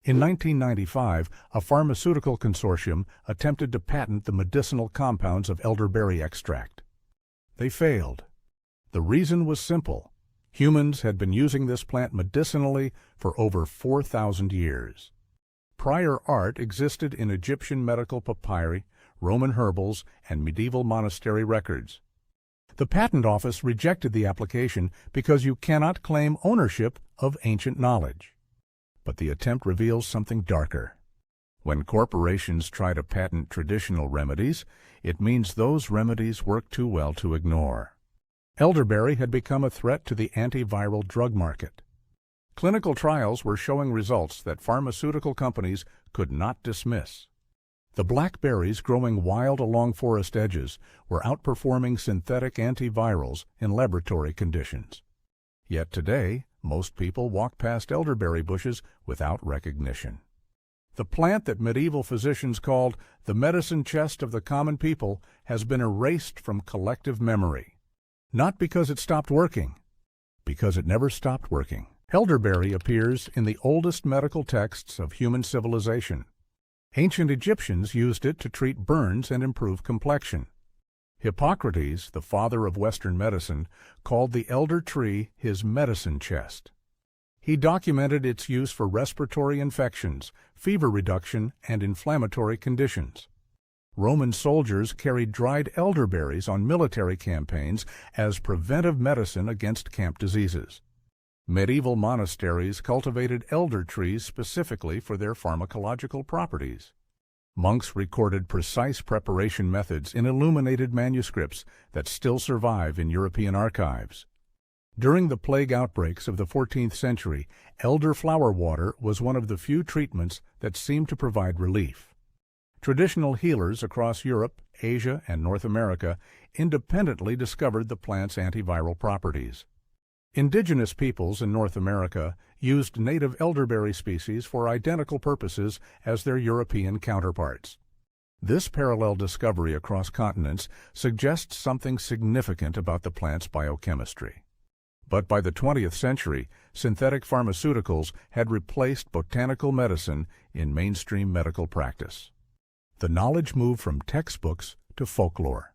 In 1995, a pharmaceutical consortium attempted to patent the medicinal compounds of elderberry extract. They failed. The reason was simple. Humans had been using this plant medicinally for over 4,000 years. Prior art existed in Egyptian medical papyri, Roman herbals, and medieval monastery records. The Patent Office rejected the application because you cannot claim ownership of ancient knowledge. But the attempt reveals something darker. When corporations try to patent traditional remedies, it means those remedies work too well to ignore. Elderberry had become a threat to the antiviral drug market. Clinical trials were showing results that pharmaceutical companies could not dismiss. The blackberries growing wild along forest edges were outperforming synthetic antivirals in laboratory conditions. Yet today, most people walk past elderberry bushes without recognition. The plant that medieval physicians called the medicine chest of the common people has been erased from collective memory. Not because it stopped working, because it never stopped working. Elderberry appears in the oldest medical texts of human civilization. Ancient Egyptians used it to treat burns and improve complexion. Hippocrates, the father of Western medicine, called the elder tree his medicine chest. He documented its use for respiratory infections, fever reduction, and inflammatory conditions. Roman soldiers carried dried elderberries on military campaigns as preventive medicine against camp diseases. Medieval monasteries cultivated elder trees specifically for their pharmacological properties. Monks recorded precise preparation methods in illuminated manuscripts that still survive in European archives. During the plague outbreaks of the 14th century, elder flower water was one of the few treatments that seemed to provide relief. Traditional healers across Europe, Asia, and North America independently discovered the plant's antiviral properties. Indigenous peoples in North America used native elderberry species for identical purposes as their European counterparts. This parallel discovery across continents suggests something significant about the plant's biochemistry. But by the 20th century, synthetic pharmaceuticals had replaced botanical medicine in mainstream medical practice. The knowledge moved from textbooks to folklore.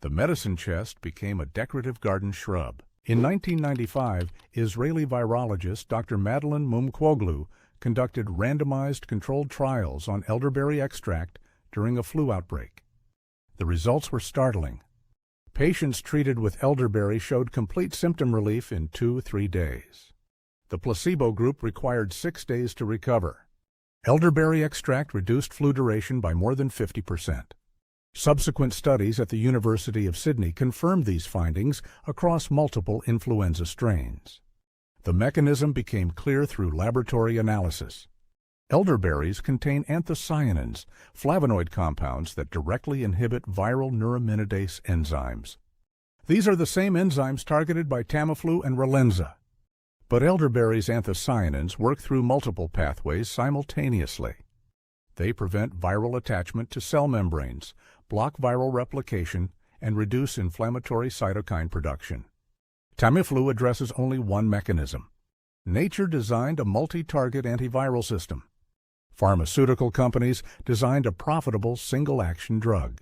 The medicine chest became a decorative garden shrub. In 1995, Israeli virologist Dr. Madeline Mumkwoglu conducted randomized controlled trials on elderberry extract during a flu outbreak. The results were startling. Patients treated with elderberry showed complete symptom relief in 2-3 days. The placebo group required 6 days to recover. Elderberry extract reduced flu duration by more than 50%. Subsequent studies at the University of Sydney confirmed these findings across multiple influenza strains. The mechanism became clear through laboratory analysis. Elderberries contain anthocyanins, flavonoid compounds that directly inhibit viral neuraminidase enzymes. These are the same enzymes targeted by Tamiflu and Relenza. But elderberries' anthocyanins work through multiple pathways simultaneously. They prevent viral attachment to cell membranes, block viral replication, and reduce inflammatory cytokine production. Tamiflu addresses only one mechanism. Nature designed a multi-target antiviral system. Pharmaceutical companies designed a profitable single-action drug.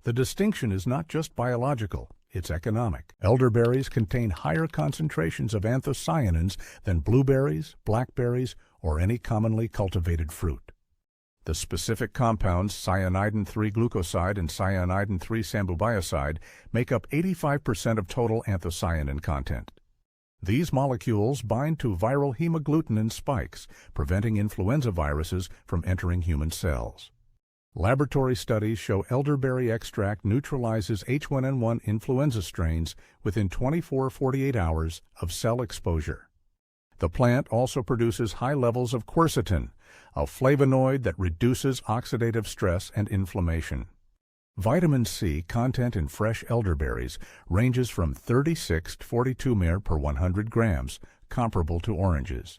The distinction is not just biological, it's economic. Elderberries contain higher concentrations of anthocyanins than blueberries, blackberries, or any commonly cultivated fruit. The specific compounds cyanidin-3-glucoside and cyanidin-3-sambubioside make up 85% of total anthocyanin content. These molecules bind to viral hemagglutinin spikes, preventing influenza viruses from entering human cells. Laboratory studies show elderberry extract neutralizes H1N1 influenza strains within 24-48 hours of cell exposure. The plant also produces high levels of quercetin, a flavonoid that reduces oxidative stress and inflammation. Vitamin C content in fresh elderberries ranges from 36 to 42 mg per 100 grams, comparable to oranges.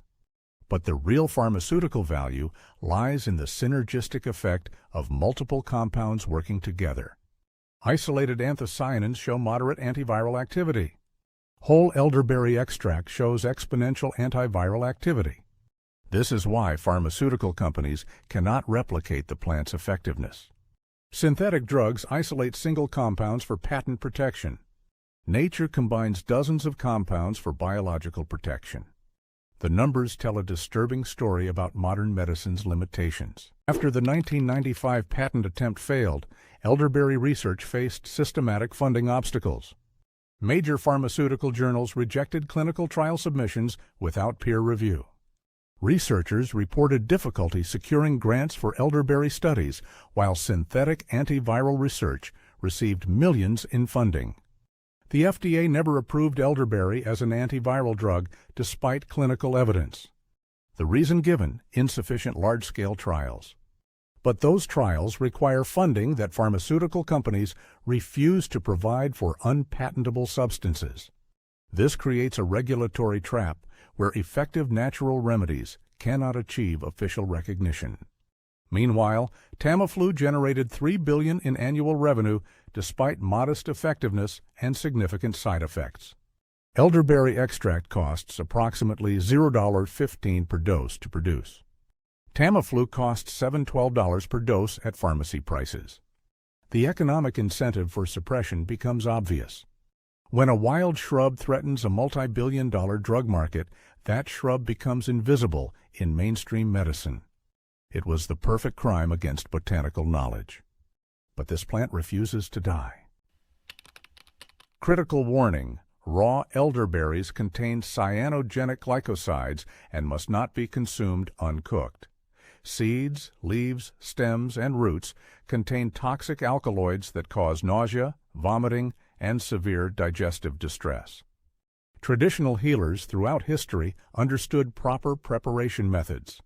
But the real pharmaceutical value lies in the synergistic effect of multiple compounds working together. Isolated anthocyanins show moderate antiviral activity. Whole elderberry extract shows exponential antiviral activity. This is why pharmaceutical companies cannot replicate the plant's effectiveness. Synthetic drugs isolate single compounds for patent protection. Nature combines dozens of compounds for biological protection. The numbers tell a disturbing story about modern medicine's limitations. After the 1995 patent attempt failed, elderberry research faced systematic funding obstacles. Major pharmaceutical journals rejected clinical trial submissions without peer review. Researchers reported difficulty securing grants for elderberry studies, while synthetic antiviral research received millions in funding. The FDA never approved elderberry as an antiviral drug despite clinical evidence. The reason given: insufficient large-scale trials. But those trials require funding that pharmaceutical companies refuse to provide for unpatentable substances. This creates a regulatory trap where effective natural remedies cannot achieve official recognition. Meanwhile, Tamiflu generated $3 billion in annual revenue despite modest effectiveness and significant side effects. Elderberry extract costs approximately $0.15 per dose to produce. Tamiflu costs $7-12 per dose at pharmacy prices. The economic incentive for suppression becomes obvious. When a wild shrub threatens a multi-billion-dollar drug market, that shrub becomes invisible in mainstream medicine. It was the perfect crime against botanical knowledge. But this plant refuses to die. Critical warning: raw elderberries contain cyanogenic glycosides and must not be consumed uncooked. Seeds, leaves, stems, and roots contain toxic alkaloids that cause nausea, vomiting, and severe digestive distress. Traditional healers throughout history understood proper preparation methods.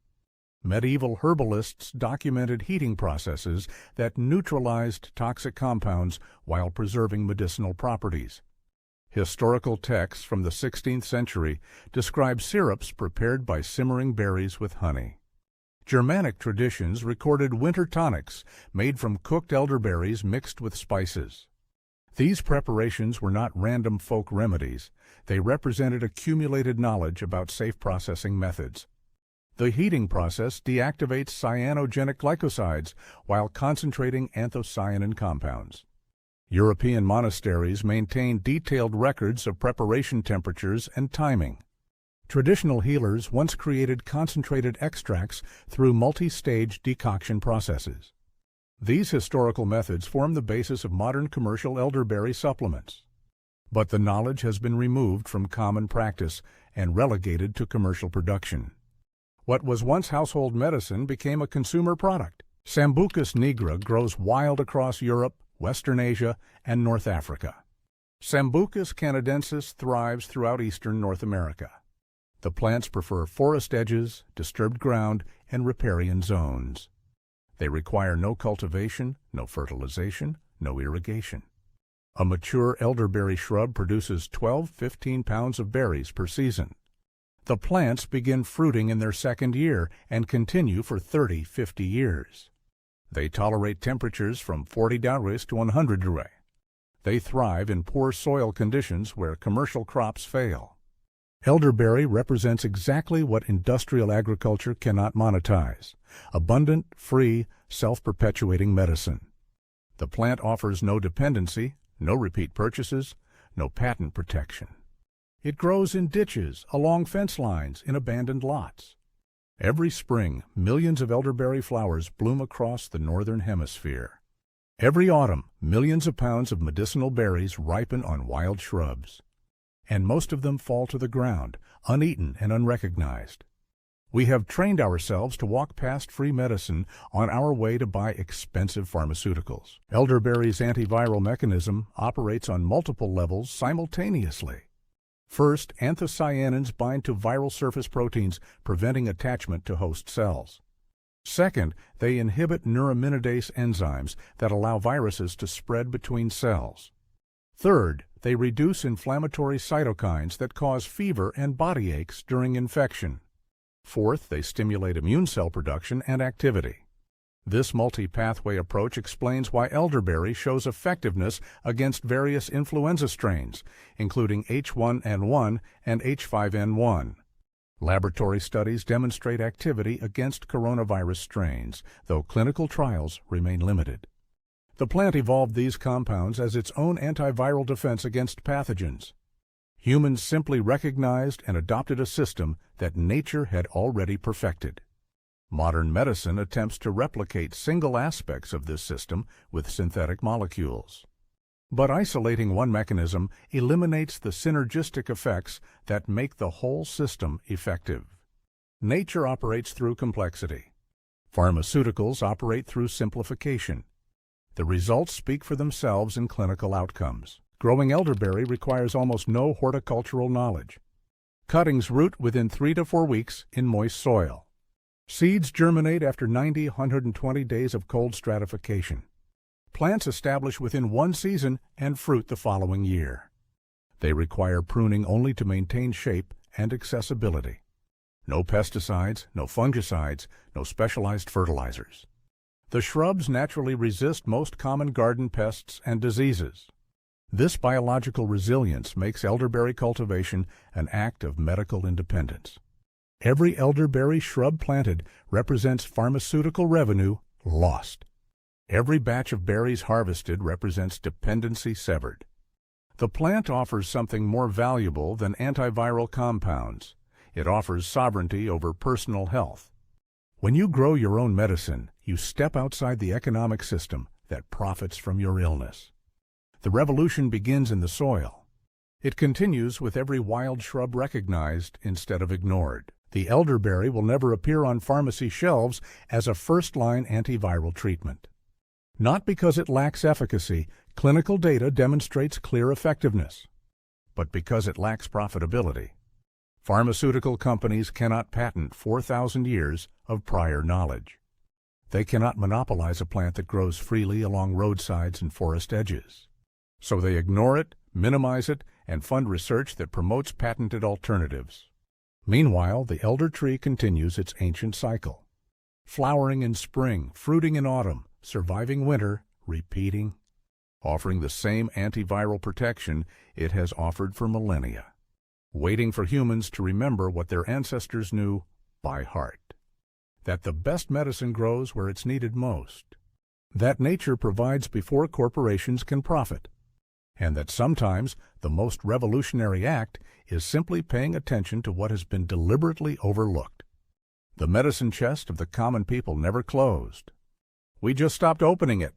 Medieval herbalists documented heating processes that neutralized toxic compounds while preserving medicinal properties. Historical texts from the 16th century describe syrups prepared by simmering berries with honey. Germanic traditions recorded winter tonics made from cooked elderberries mixed with spices. These preparations were not random folk remedies. They represented accumulated knowledge about safe processing methods. The heating process deactivates cyanogenic glycosides while concentrating anthocyanin compounds. European monasteries maintain detailed records of preparation temperatures and timing. Traditional healers once created concentrated extracts through multi-stage decoction processes. These historical methods form the basis of modern commercial elderberry supplements. But the knowledge has been removed from common practice and relegated to commercial production. What was once household medicine became a consumer product. Sambucus nigra grows wild across Europe, Western Asia, and North Africa. Sambucus canadensis thrives throughout eastern North America. The plants prefer forest edges, disturbed ground, and riparian zones. They require no cultivation, no fertilization, no irrigation. A mature elderberry shrub produces 12-15 pounds of berries per season. The plants begin fruiting in their second year and continue for 30-50 years. They tolerate temperatures from 40 degrees to 100 degrees. They thrive in poor soil conditions where commercial crops fail. Elderberry represents exactly what industrial agriculture cannot monetize: abundant, free, self-perpetuating medicine. The plant offers no dependency, no repeat purchases, no patent protection. It grows in ditches, along fence lines, in abandoned lots. Every spring, millions of elderberry flowers bloom across the northern hemisphere. Every autumn, millions of pounds of medicinal berries ripen on wild shrubs. And most of them fall to the ground, uneaten and unrecognized. We have trained ourselves to walk past free medicine on our way to buy expensive pharmaceuticals. Elderberry's antiviral mechanism operates on multiple levels simultaneously. First, anthocyanins bind to viral surface proteins, preventing attachment to host cells. Second, they inhibit neuraminidase enzymes that allow viruses to spread between cells. Third, they reduce inflammatory cytokines that cause fever and body aches during infection. Fourth, they stimulate immune cell production and activity. This multi-pathway approach explains why elderberry shows effectiveness against various influenza strains, including H1N1 and H5N1. Laboratory studies demonstrate activity against coronavirus strains, though clinical trials remain limited. The plant evolved these compounds as its own antiviral defense against pathogens. Humans simply recognized and adopted a system that nature had already perfected. Modern medicine attempts to replicate single aspects of this system with synthetic molecules. But isolating one mechanism eliminates the synergistic effects that make the whole system effective. Nature operates through complexity. Pharmaceuticals operate through simplification. The results speak for themselves in clinical outcomes. Growing elderberry requires almost no horticultural knowledge. Cuttings root within 3 to 4 weeks in moist soil. Seeds germinate after 90–120 days of cold stratification. Plants establish within 1 season and fruit the following year. They require pruning only to maintain shape and accessibility. No pesticides, no fungicides, no specialized fertilizers. The shrubs naturally resist most common garden pests and diseases. This biological resilience makes elderberry cultivation an act of medical independence. Every elderberry shrub planted represents pharmaceutical revenue lost. Every batch of berries harvested represents dependency severed. The plant offers something more valuable than antiviral compounds. It offers sovereignty over personal health. When you grow your own medicine, you step outside the economic system that profits from your illness. The revolution begins in the soil. It continues with every wild shrub recognized instead of ignored. The elderberry will never appear on pharmacy shelves as a first-line antiviral treatment. Not because it lacks efficacy, clinical data demonstrates clear effectiveness, but because it lacks profitability. Pharmaceutical companies cannot patent 4,000 years of prior knowledge. They cannot monopolize a plant that grows freely along roadsides and forest edges. So they ignore it, minimize it, and fund research that promotes patented alternatives. Meanwhile, the elder tree continues its ancient cycle. Flowering in spring, fruiting in autumn, surviving winter, repeating, offering the same antiviral protection it has offered for millennia, waiting for humans to remember what their ancestors knew by heart, that the best medicine grows where it's needed most, that nature provides before corporations can profit, and that sometimes the most revolutionary act is simply paying attention to what has been deliberately overlooked. The medicine chest of the common people never closed. We just stopped opening it.